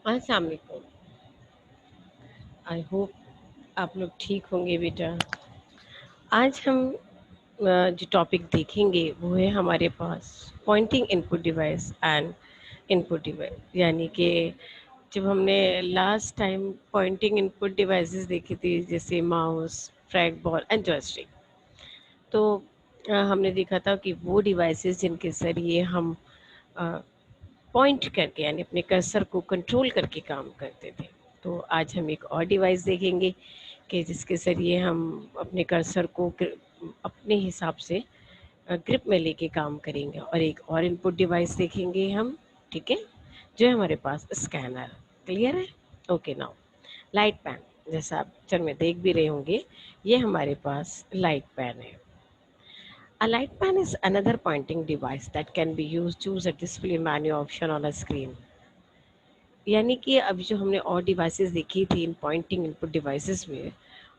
अस्सलाम वालेकुम। I hope आप लोग ठीक होंगे बेटा। आज हम जो टॉपिक देखेंगे वो है हमारे पास pointing input device and input device, यानी कि जब हमने last time pointing input devices देखी थी जैसे mouse, track ball and joystick, तो हमने देखा था कि वो डिवाइसेस जिनके ज़रिए हम पॉइंट करके यानी अपने कर्सर को कंट्रोल करके काम करते थे। तो आज हम एक और डिवाइस देखेंगे कि जिसके ज़रिए हम अपने कर्सर को अपने हिसाब से ग्रिप में लेके काम करेंगे, और एक और इनपुट डिवाइस देखेंगे हम, ठीक है, जो है हमारे पास स्कैनर। क्लियर है? ओके, नाउ लाइट पेन, जैसा आप पिक्चर में देख भी रहे होंगे, ये हमारे पास लाइट पेन है। A light pen is another pointing device that can be used to use a display menu option on a screen. यानी कि अभी जो हमने और डिवाइसेस देखी थी इन पॉइंटिंग इनपुट डिवाइसेस में,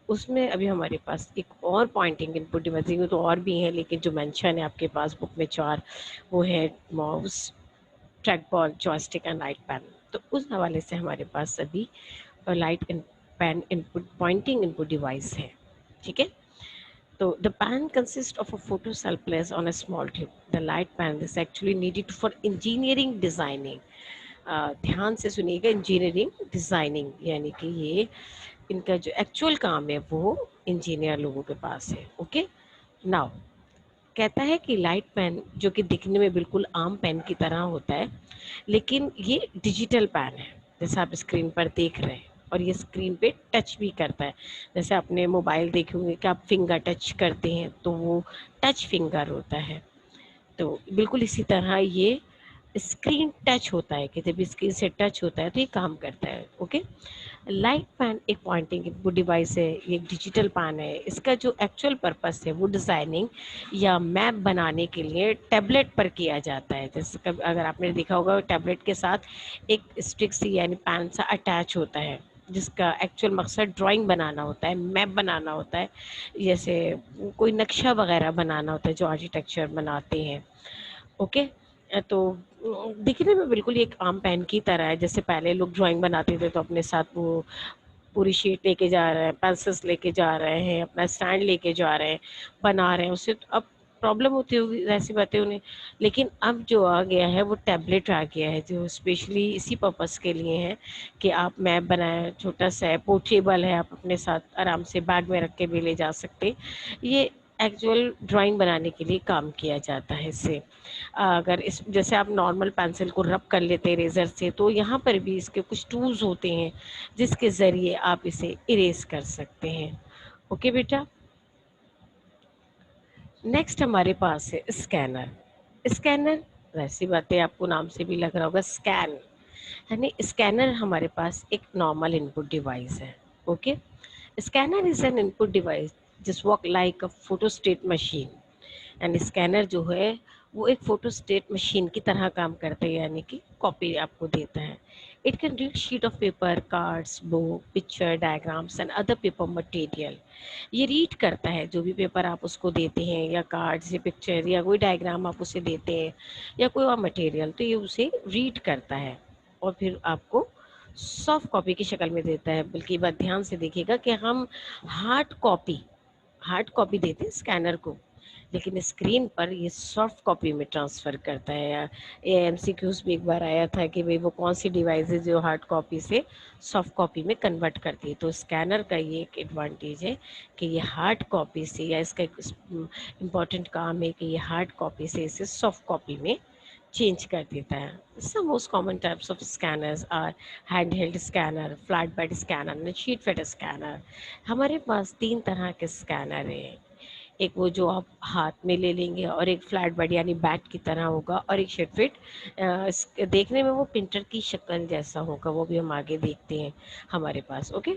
उसमें अभी हमारे पास एक और पॉइंटिंग इनपुट डिवाइस, तो और भी है लेकिन जो मेंशन है आपके पास बुक में चार, वो है mouse, track ball, joystick and light pen. तो उस हवाले से हमारे पास सभी light pen input pointing input device है, ठीक है। So the pan consists of a photo cell placed on a small tube. The light pan is actually needed for engineering designing. ध्यान से सुनिएगा, इंजीनियरिंग डिज़ाइनिंग, यानी कि ये इनका जो एक्चुअल काम है वो इंजीनियर लोगों के पास है। ओके, नाउ कहता है कि लाइट पेन जो कि दिखने में बिल्कुल आम पेन की तरह होता है, लेकिन ये डिजिटल पेन है, जैसे आप स्क्रीन पर देख रहे हैं, और ये स्क्रीन पे टच भी करता है। जैसे आपने मोबाइल देखे होंगे कि आप फिंगर टच करते हैं तो वो टच फिंगर होता है, तो बिल्कुल इसी तरह ये स्क्रीन टच होता है कि जब स्क्रीन से टच होता है तो ये काम करता है। ओके, लाइट पैन एक पॉइंटिंग इनपुट डिवाइस है, ये एक डिजिटल पैन है। इसका जो एक्चुअल पर्पस है वो डिज़ाइनिंग या मैप बनाने के लिए टैबलेट पर किया जाता है। जैसे कभी अगर आपने देखा होगा, टैबलेट के साथ एक स्टिक सी यानी पैन सा अटैच होता है, जिसका एक्चुअल मकसद ड्राइंग बनाना होता है, मैप बनाना होता है, जैसे कोई नक्शा वगैरह बनाना होता है जो आर्किटेक्चर बनाते हैं। ओके, तो दिखने में बिल्कुल एक आम पेन की तरह है। जैसे पहले लोग ड्राइंग बनाते थे तो अपने साथ वो पूरी शीट लेके जा रहे हैं, पेंसिल्स लेके जा रहे हैं, अपना स्टैंड लेके जा रहे हैं, बना रहे हैं उससे। तो अब प्रॉब्लम होती होगी, ऐसी बातें उन्हें, लेकिन अब जो आ गया है वो टैबलेट आ गया है जो स्पेशली इसी पर्पस के लिए है कि आप मैप बनाएं, छोटा सा है, पोर्टेबल है, आप अपने साथ आराम से बैग में रख के भी ले जा सकते। ये एक्चुअल ड्राइंग बनाने के लिए काम किया जाता है इससे। अगर इस जैसे आप नॉर्मल पेंसिल को रब कर लेते हैं इरेजर से, तो यहाँ पर भी इसके कुछ टूल्स होते हैं जिसके ज़रिए आप इसे इरेज कर सकते हैं। ओके बेटा, नेक्स्ट हमारे पास है स्कैनर। स्कैनर, वैसी बातें आपको नाम से भी लग रहा होगा स्कैन, यानी स्कैनर हमारे पास एक नॉर्मल इनपुट डिवाइस है। Okay, scanner is an input device just work like a photostat machine. And scanner जो है वो एक फोटोस्टेट मशीन की तरह काम करता है, यानी कि कॉपी आपको देता है। It can read sheet of paper, cards, book, picture, diagrams and other paper material. ये रीड करता है जो भी पेपर आप उसको देते हैं, या कार्ड्स या पिक्चर या कोई डायग्राम आप उसे देते हैं, या कोई और मटेरियल, तो ये उसे रीड करता है और फिर आपको सॉफ्ट कॉपी की शक्ल में देता है। बल्कि बात ध्यान से देखिएगा कि हम हार्ड कॉपी देते हैं स्कैनर को, लेकिन स्क्रीन पर ये सॉफ्ट कॉपी में ट्रांसफ़र करता है। या ये एमसीक्यूज भी एक बार आया था कि भाई वो कौन सी डिवाइस है जो हार्ड कॉपी से सॉफ्ट कॉपी में कन्वर्ट करती है। तो स्कैनर का ये एक एडवांटेज है कि ये हार्ड कॉपी से, या इसका एक इम्पॉर्टेंट काम है कि ये हार्ड कॉपी से इसे सॉफ्ट कॉपी में चेंज कर देता है। Some most common types of scanners are handheld scanner, flatbed scanner and sheet fed scanner। हमारे पास तीन तरह के स्कैनर हैं। एक वो जो आप हाथ में ले लेंगे, और एक फ्लैट बेड यानी बैट की तरह होगा, और एक शीट फिट, देखने में वो प्रिंटर की शक्ल जैसा होगा, वो भी हम आगे देखते हैं हमारे पास। ओके,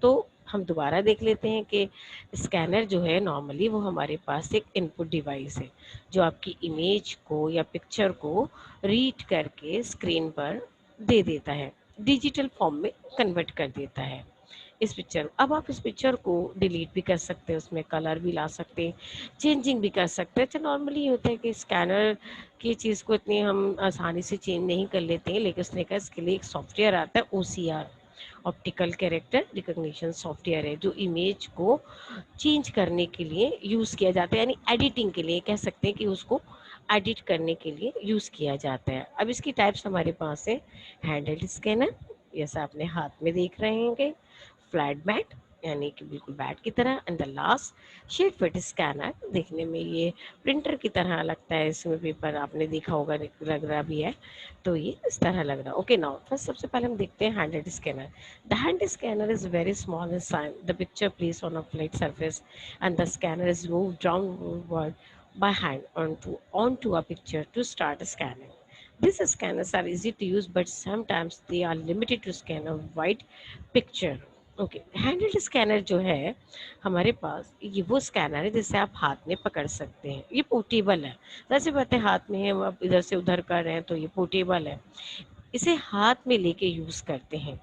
तो हम दोबारा देख लेते हैं कि स्कैनर जो है नॉर्मली वो हमारे पास एक इनपुट डिवाइस है जो आपकी इमेज को या पिक्चर को रीड करके स्क्रीन पर दे देता है, डिजिटल फॉर्म में कन्वर्ट कर देता है। इस पिक्चर, अब आप इस पिक्चर को डिलीट भी कर सकते हैं, उसमें कलर भी ला सकते हैं, चेंजिंग भी कर सकते हैं। अच्छा नॉर्मली ये होता है कि स्कैनर की चीज़ को इतनी हम आसानी से चेंज नहीं कर लेते हैं, लेकिन उसने कहा इसके लिए एक सॉफ्टवेयर आता है OCR, optical character recognition software है, जो इमेज को चेंज करने के लिए यूज़ किया जाता है, यानी एडिटिंग के लिए कह सकते हैं कि उसको एडिट करने के लिए यूज़ किया जाता है। अब इसकी टाइप्स हमारे पास है हैंडहेल्ड स्कैनर, जैसा आपने हाथ में देख रहे होंगे, फ्लैट बैट यानी कि बिल्कुल बैट की तरह, and the last sheet fit scanner, देखने में ये प्रिंटर की तरह लगता है, इसमें पेपर आपने देखा होगा लग रहा भी है, तो ये इस तरह लग रहा है। ओके नाउ फर्स्ट सबसे पहले हम देखते हैं handed scanner. The hand scanner is very small in size, the picture place on a flat surface and the scanner is moved downward by hand onto a picture to start scanning. These scanners are easy to use, but sometimes they are limited to scan a wide picture. Okay, handled scanner जो है हमारे पास, ये वो scanner है जिसे आप हाथ में पकड़ सकते हैं, ये पोर्टेबल है। जैसे बात है हाथ में है, आप इधर से उधर कर रहे हैं तो ये पोर्टेबल है, इसे हाथ में लेके यूज़ करते हैं।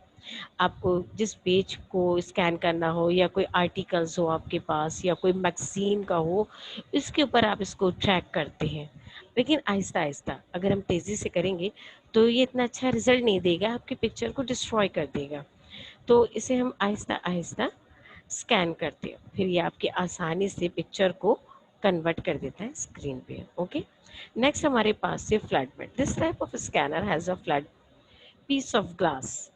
आपको जिस पेज को स्कैन करना हो या कोई आर्टिकल्स हो आपके पास या कोई मैगजीन का हो, इसके ऊपर आप इसको ट्रैक करते हैं। लेकिन आहिस्ता आहिस्ता अगर हम तेज़ी से करेंगे तो ये इतना अच्छा रिजल्ट नहीं देगा, आपकी पिक्चर को डिस्ट्रॉय कर देगा। तो इसे हम आहिस्ता आहिस्ता स्कैन करते हैं, फिर ये आपकी आसानी से पिक्चर को कन्वर्ट कर देता है स्क्रीन पे। ओके, नेक्स्ट हमारे पास से flatbed. This type of scanner has a flat piece of glass.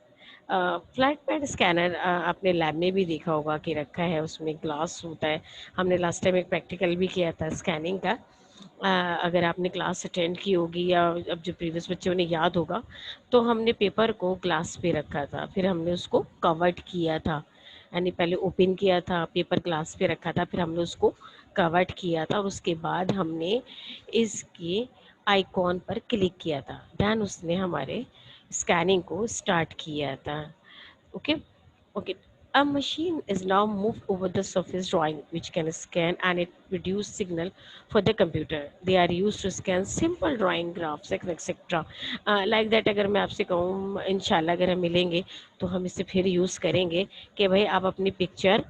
Flat pad scanner आपने लैब में भी देखा होगा कि रखा है, उसमें ग्लास होता है। हमने लास्ट टाइम एक प्रैक्टिकल भी किया था स्कैनिंग का। अगर आपने क्लास अटेंड की होगी या अब जो प्रीवियस बच्चों ने याद होगा, तो हमने पेपर को ग्लास पे रखा था, फिर हमने उसको कवर्ड किया था, यानी पहले ओपन किया था, पेपर ग्लास पे रखा था, फिर हमने उसको कवर्ड किया था और उसके बाद हमने इसके आइकॉन पर क्लिक किया था, दैन उसने हमारे स्कैनिंग को स्टार्ट किया था। Okay, okay. A machine is now moved over the surface drawing which can scan and it produce signal for the computer. They are used to scan simple drawing graphs etc. Like that अगर मैं आपसे कहूँ इंशाल्लाह अगर हम मिलेंगे तो हम इसे फिर यूज़ करेंगे कि भाई आप अपनी पिक्चर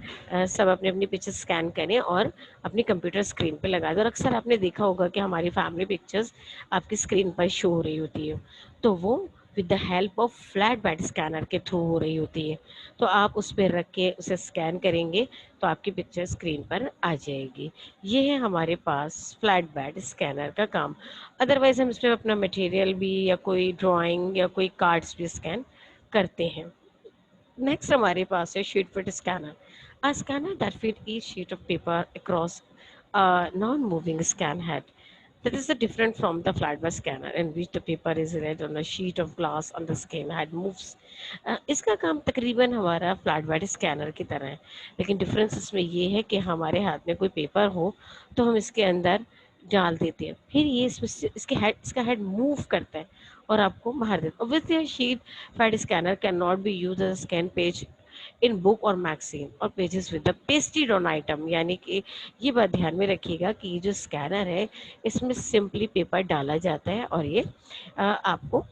सब अपनी अपनी पिक्चर स्कैन करें और अपनी कंप्यूटर स्क्रीन पे लगा दें। और अक्सर आपने देखा होगा कि हमारी फैमिली पिक्चर्स आपकी स्क्रीन पर शो हो रही होती है, तो वो with the help of flat bed scanner के थ्रू हो रही होती है। तो आप उस पर रख के उसे स्कैन करेंगे तो आपकी पिक्चर स्क्रीन पर आ जाएगी। ये है हमारे पास फ्लैट बेड स्कैनर का काम। अदरवाइज हम इसमें अपना मटेरियल भी या कोई ड्राइंग या कोई कार्ड्स भी स्कैन करते हैं। नेक्स्ट हमारे पास है sheet fit scanner, a scanner that fit each sheet of paper across non moving scan head. That is different from the flatbed scanner in which the paper is read on a sheet of glass on the scan head moves. इसका काम तकरीबन हमारा flatbed scanner की तरह है, लेकिन difference इसमें ये है कि हमारे हाथ में कोई पेपर हो तो हम इसके अंदर डाल देते हैं, फिर ये इसमें इसका हेड मूव करता है और आपको बाहर देता है। Obviously, a sheet fed scanner cannot be used as a scan page in book और मैगजीन और pages with the pasted on item, यानी कि ये बात ध्यान में रखिएगा कि ये जो स्कैनर है इसमें सिंपली पेपर डाला जाता है और ये आपको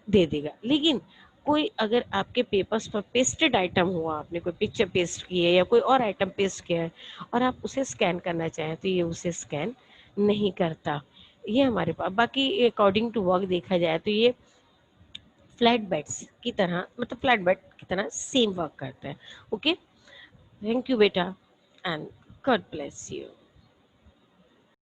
दे देगा। लेकिन कोई अगर आपके पेपर्स पर पेस्टेड आइटम हुआ, आपने कोई पिक्चर पेस्ट की है या कोई और आइटम पेस्ट किया है और आप उसे स्कैन करना चाहें तो ये उसे स्कैन नहीं करता। ये हमारे पास बाकी अकॉर्डिंग टू वर्क देखा जाए तो ये फ्लैट बेड्स की तरह, मतलब फ्लैट बेड की तरह सेम वर्क करता है। ओके, थैंक यू बेटा एंड गॉड ब्लेस यू।